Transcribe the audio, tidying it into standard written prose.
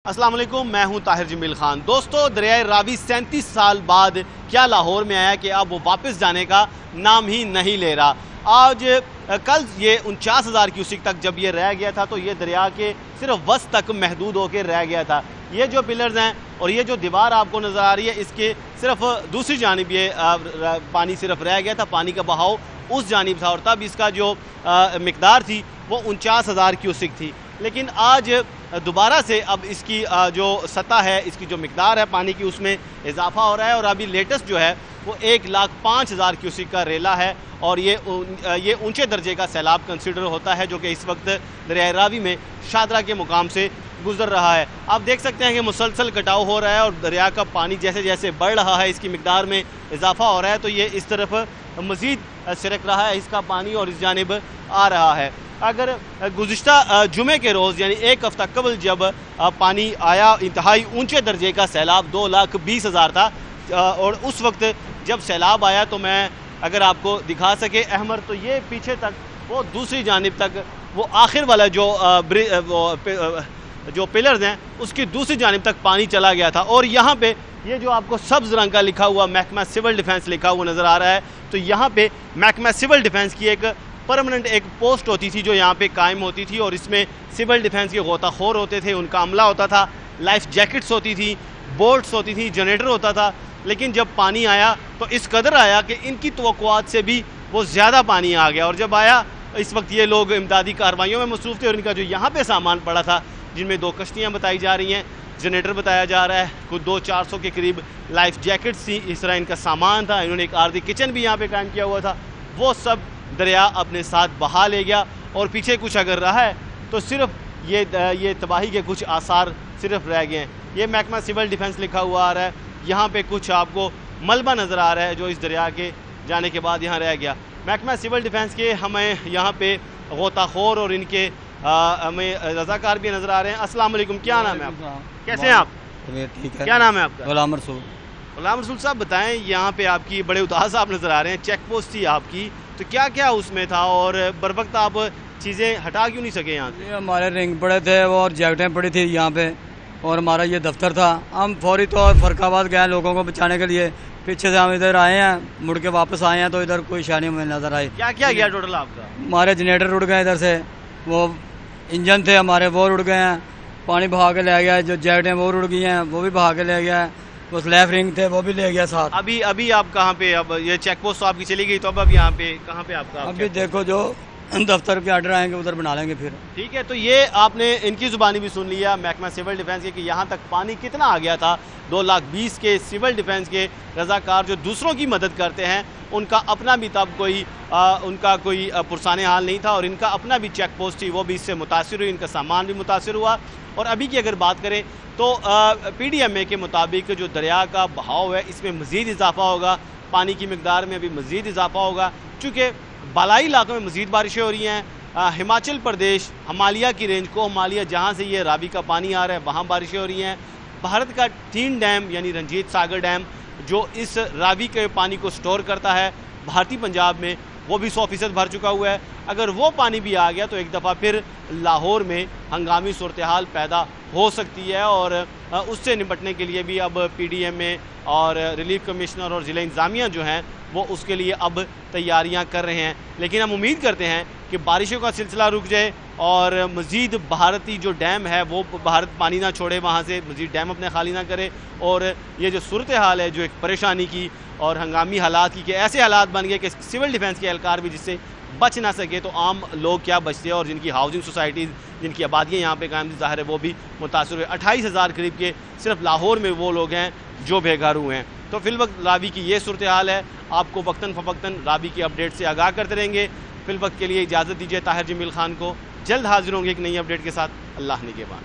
السلام علیکم، میں ہوں طاہر جمیل خان۔ دوستو، دریائے راوی 37 سال بعد کیا لاہور میں آیا کہ اب وہ واپس جانے کا نام ہی نہیں لے رہا۔ کل یہ 49,000 کیوسک تک جب یہ رہ گیا تھا تو یہ دریا کے صرف وسط تک محدود ہو کے رہ گیا تھا۔ یہ جو پلرز ہیں اور یہ جو دیوار آپ کو نظر آ رہی ہے، اس کے صرف دوسری جانب یہ پانی صرف رہ گیا تھا، پانی کا بہاؤ اس جانب تھا، اور تب اس کا جو مقدار تھی وہ 49,000 کیوسک تھی۔ لیکن آج دوبارہ سے اب اس کی جو سطح ہے، اس کی جو مقدار ہے پانی کی، اس میں اضافہ ہو رہا ہے، اور ابھی لیٹسٹ جو ہے وہ 1,05,000 کیوسک کا ریلا ہے، اور یہ اونچے درجے کا سیلاب کنسیڈر ہوتا ہے جو کہ اس وقت دریائے راوی میں شادرہ کے مقام سے گزر رہا ہے۔ آپ دیکھ سکتے ہیں کہ مسلسل کٹاؤ ہو رہا ہے، اور دریا کا پانی جیسے جیسے بڑھ رہا ہے، اس کی مقدار میں اضافہ ہو رہا ہے، تو یہ اس طرف مزید سرک رہا ہے اس کا پانی، اور اس جانب آ رہا ہے۔ اگر گزشتہ جمعے کے روز یعنی ایک ہفتہ قبل جب پانی آیا، انتہائی اونچے درجے کا سیلاب 2,20,000 تھا، اور اس وقت جب سیلاب آیا تو میں اگر آپ کو دکھا سکے احمد، تو یہ پیچھے تک وہ دوسری جانب تک وہ آخر والا جو پلرز ہیں اس کی دوسری جانب تک پانی چلا گیا تھا، اور یہاں پہ یہ جو آپ کو سبز رنگ کا لکھا ہوا محکمہ سول ڈیفنس لکھا ہوا نظر آ رہا ہے، تو یہاں پہ محکمہ سول ڈیفنس کی ایک پرمننٹ ایک پوسٹ ہوتی تھی جو یہاں پہ قائم ہوتی تھی، اور اس میں سول ڈیفنس کے غوطہ خور ہوتے تھے، ان کا عملہ ہوتا تھا، لائف جیکٹس ہوتی تھی، بوٹس ہوتی تھی، جنریٹر ہوتا تھا۔ لیکن جب پانی آیا تو اس قدر آیا کہ ان کی توقعات سے بھی وہ زیادہ پانی آ گیا، اور جب آیا اس وقت یہ لوگ امدادی کارروائیوں میں مصروف تھے، اور ان کا جو یہاں پہ سامان پڑا تھا، جن میں 2 کشتیاں بتائی جا رہی ہیں، جنریٹر بتایا جا رہا ہے، کچھ 200-400 کے قریب لائف جیکٹس تھی، اس طرح ان کا سامان تھا، انہوں نے ایک عارضی کچن بھی یہاں پہ قائم کیا ہوا تھا، وہ سب دریا اپنے ساتھ بہا لے گیا، اور پیچھے کچھ اگر رہا ہے تو صرف یہ تباہی کے کچھ آثار صرف رہ گئے ہیں۔ یہ محکمہ سول ڈیفنس لکھا ہوا آ رہا ہے، یہاں پہ کچھ آپ کو ملبہ نظر آ رہا ہے جو اس دریا کے جانے کے بعد یہاں رہ گیا۔ محکمہ سول ڈیفنس کے ہمیں یہاں پہ غوطہ خور اور ان کے ہمیں رضاکار بھی نظر آ رہے ہیں۔ السلام علیکم، کیا نام ہے آپ کا؟ کیسے ہیں آپ؟ ٹھیک ہے۔ کیا نام ہے آپ کا؟ غلام رسول۔ غلام رسول صاحب، بتائیں، یہاں پہ آپ کی بڑے اداس آپ نظر آ رہے ہیں، چیک پوسٹ تھی آپ کی، تو کیا کیا اس میں تھا، اور بر وقت آپ چیزیں ہٹا کیوں نہیں سکے یہاں سے؟ ہمارے رنگ پڑے تھے اور جیکٹیں پڑی تھی یہاں پہ، اور ہمارا یہ دفتر تھا، ہم فوری طور فرق آباد گئے لوگوں کو بچانے کے لیے، پیچھے سے ہم ادھر آئے ہیں، مڑ کے واپس آئے ہیں تو ادھر کوئی شانی ہمیں نظر آئی۔ کیا کیا گیا ٹوٹل آپ کا؟ ہمارے جنریٹر اڑ گئے ادھر سے، وہ انجن تھے ہمارے وہ اڑ گئے ہیں، پانی بہا کے لے گیا، جو جیکٹیں وہ اڑ گئی ہیں وہ بھی بہا کے لے گیا ہے، وہ سلیف رنگ تھے وہ بھی لے گیا ساتھ۔ ابھی آپ کہاں پہ؟ اب یہ چیک پوسٹ تو آپ کی چلی گئی، تو اب یہاں پہ کہاں پہ آپ کا؟ ابھی دیکھو جو دفتر کے آرڈر آئیں گے ادھر بنا لیں گے پھر۔ ٹھیک ہے، تو یہ آپ نے ان کی زبانی بھی سن لیا محکمہ سول ڈیفنس کے کہ یہاں تک پانی کتنا آ گیا تھا۔ 2,20,000 کے سول ڈیفنس کے رضاکار جو دوسروں کی مدد کرتے ہیں، ان کا اپنا بھی تب ان کا کوئی پرسان حال نہیں تھا، اور ان کا اپنا بھی چیک پوسٹ تھی، وہ بھی اس سے متاثر ہوئی، ان کا سامان بھی متاثر ہوا۔ اور ابھی کی اگر بات کریں تو PDMA کے مطابق جو دریا کا بہاؤ ہے اس میں مزید اضافہ ہوگا، پانی کی مقدار میں ابھی مزید اضافہ ہوگا، چونکہ بالائی علاقوں میں مزید بارشیں ہو رہی ہیں۔ ہماچل پردیش ہمالیہ کی رینج کو ہمالیہ جہاں سے یہ راوی کا پانی آ رہا ہے وہاں بارشیں ہو رہی ہیں۔ بھارت کا 3 ڈیم یعنی رنجیت ساگر ڈیم جو اس راوی کے پانی کو سٹور کرتا ہے بھارتی پنجاب میں، وہ بھی 100% بھر چکا ہوا ہے۔ اگر وہ پانی بھی آ گیا تو ایک دفعہ پھر لاہور میں ہنگامی صورتحال پیدا ہو سکتی ہے، اور اس سے نپٹنے کے لیے بھی اب PDMA اور ریلیف کمشنر اور ضلع انتظامیہ جو ہیں وہ اس کے لیے اب تیاریاں کر رہے ہیں۔ لیکن ہم امید کرتے ہیں کہ بارشوں کا سلسلہ رک جائے، اور مزید بھارتی جو ڈیم ہے وہ بھارت پانی نہ چھوڑے، وہاں سے مزید ڈیم اپنے خالی نہ کرے، اور یہ جو صورتحال ہے جو ایک پریشانی کی اور ہنگامی حالات کی، کہ ایسے حالات بن گئے کہ سول ڈیفنس کے اہلکار بھی جس سے بچ نہ سکے، تو عام لوگ کیا بچتے ہیں، اور جن کی ہاؤسنگ سوسائٹیز، جن کی آبادیاں یہاں پہ قائم تھی، ظاہر ہے وہ بھی متاثر ہوئے۔ 28,000 قریب کے صرف لاہور میں وہ لوگ ہیں جو بے گھر ہوئے ہیں۔ تو فی الوقت راوی کی یہ صورتحال ہے، آپ کو وقتاً فوقتاً راوی کی اپڈیٹ سے آگاہ کرتے رہیں گے۔ فی الوقت کے لیے اجازت دیجیے، طاہر جمیل خان کو، جلد حاضر ہوں گے ایک نئی اپڈیٹ کے ساتھ۔ اللہ نگہبان۔